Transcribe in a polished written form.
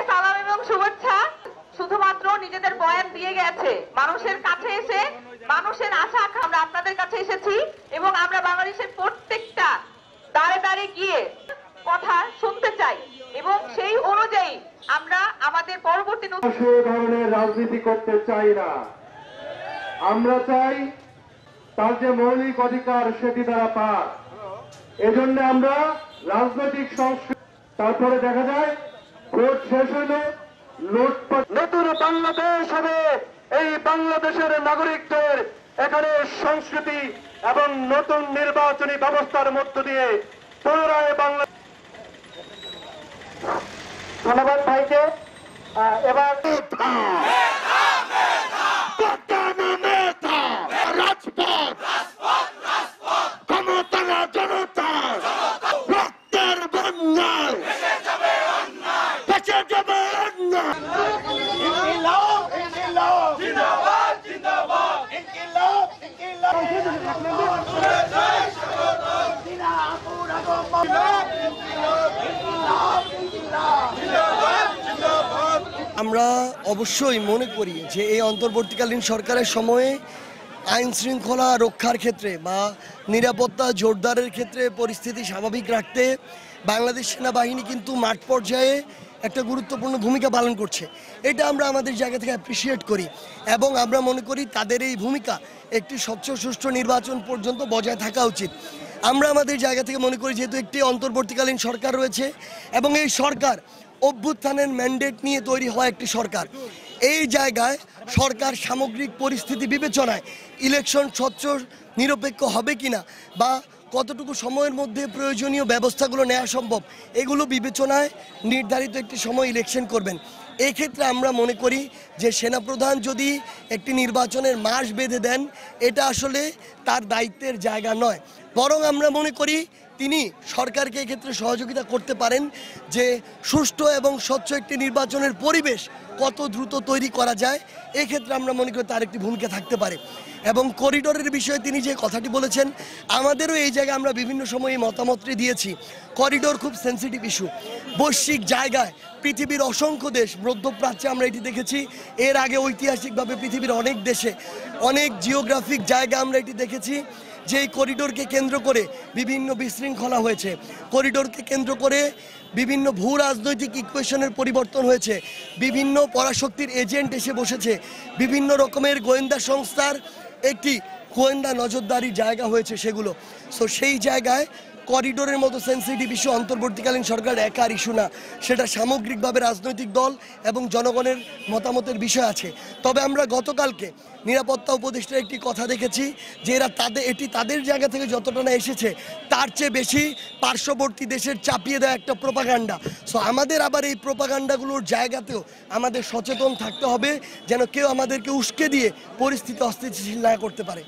সালাম এবং শুভেচ্ছা। শুধুমাত্র নিজেদের বয়ান দিয়ে গেছে, মানুষের কাছে এসে মানুষের আশা আকাঙ্ক্ষা আমরা আপনাদের কাছে এসেছি এবং আমরা বাংলাদেশের প্রত্যেকটা দাঁড়ে দাঁড়ে গিয়ে কথা শুনতে চাই এবং সেই অনুযায়ী আমরা আমাদের পরবর্তী ধরনের রাজনীতি করতে চাই না। আমরা চাই তার যে মৌলিক অধিকার সেটি তারা পাক। এজন্য আমরা রাজনৈতিক সংস্কৃতি, তারপরে দেখা যায় ভোট শেষ হইল লুটপাট। নতুন বাংলাদেশ হবে এই বাংলাদেশের নাগরিকদের এখানে সংস্কৃতি এবং নতুন নির্বাচনী ব্যবস্থার মধ্য দিয়ে পুনরায় বাংলা। ধন্যবাদ ভাইকে। এবার আমরা অবশ্যই মনে করি যে এই অন্তর্বর্তীকালীন সরকারের সময়ে আইন শৃঙ্খলা রক্ষার ক্ষেত্রে বা নিরাপত্তা জোরদারের ক্ষেত্রে পরিস্থিতি স্বাভাবিক রাখতে বাংলাদেশ সেনাবাহিনী কিন্তু মাঠ পর্যায়ে একটা গুরুত্বপূর্ণ ভূমিকা পালন করছে। এটা আমরা আমাদের জায়গা থেকে অ্যাপ্রিসিয়েট করি এবং আমরা মনে করি তাদের এই ভূমিকা একটি স্বচ্ছ সুষ্ঠু নির্বাচন পর্যন্ত বজায় থাকা উচিত। আমরা আমাদের জায়গা থেকে মনে করি যেহেতু একটি অন্তর্বর্তীকালীন সরকার রয়েছে এবং এই সরকার অভ্যুত্থানের ম্যান্ডেট নিয়ে তৈরি হওয়া একটি সরকার, এই জায়গায় সরকার সামগ্রিক পরিস্থিতি বিবেচনায় ইলেকশন স্বচ্ছ নিরপেক্ষ হবে কিনা বা কতটুকু সময়ের মধ্যে প্রয়োজনীয় ব্যবস্থাগুলো নেওয়া সম্ভব এগুলো বিবেচনায় নির্ধারিত একটি সময় ইলেকশন করবেন। এই ক্ষেত্রে আমরা মনে করি যে সেনাপ্রধান যদি একটি নির্বাচনের মাস বেঁধে দেন এটা আসলে তার দায়িত্বের জায়গা নয়, বরং আমরা মনে করি তিনি সরকারকে এক্ষেত্রে সহযোগিতা করতে পারেন যে সুষ্ঠু এবং স্বচ্ছ একটি নির্বাচনের পরিবেশ কত দ্রুত তৈরি করা যায়। এক্ষেত্রে আমরা মনে করি তার একটি ভূমিকা থাকতে পারে। এবং করিডোরের বিষয়ে তিনি যে কথাটি বলেছেন আমাদেরও এই জায়গায় আমরা বিভিন্ন সময়ে মতামতটি দিয়েছি। করিডোর খুব সেন্সিটিভ ইস্যু, বৈশ্বিক জায়গায় পৃথিবীর অসংখ্য দেশ, মধ্যপ্রাচ্যে আমরা এটি দেখেছি, এর আগে ঐতিহাসিকভাবে পৃথিবীর অনেক দেশে অনেক জিওগ্রাফিক জায়গা আমরা এটি দেখেছি যে এই করিডোরকে কেন্দ্র করে বিভিন্ন বিশৃঙ্খলা হয়েছে, করিডোরকে কেন্দ্র করে বিভিন্ন ভূ রাজনৈতিক ইকুয়েশনের পরিবর্তন হয়েছে, বিভিন্ন পরাশক্তির এজেন্ট এসে বসেছে, বিভিন্ন রকমের গোয়েন্দা সংস্থার একটি গোয়েন্দা নজরদারির জায়গা হয়েছে সেগুলো। সো সেই জায়গায় করিডোরের মতো সেন্সিটিভ ইস্যু অন্তর্বর্তীকালীন সরকার একার ইস্যু না, সেটা সামগ্রিকভাবে রাজনৈতিক দল এবং জনগণের মতামতের বিষয় আছে। তবে আমরা গতকালকে নিরাপত্তা উপদেষ্টার একটি কথা দেখেছি যে এটি তাদের জায়গা থেকে যতটা না এসেছে তার চেয়ে বেশি পার্শ্ববর্তী দেশের চাপিয়ে দেওয়া একটা প্রোপাগান্ডা। সো আমাদের আবার এই প্রোপাগান্ডাগুলোর জায়গাতেও আমাদের সচেতন থাকতে হবে যেন কেউ আমাদেরকে উস্কে দিয়ে পরিস্থিতি অস্থিতিশীল না করতে পারে।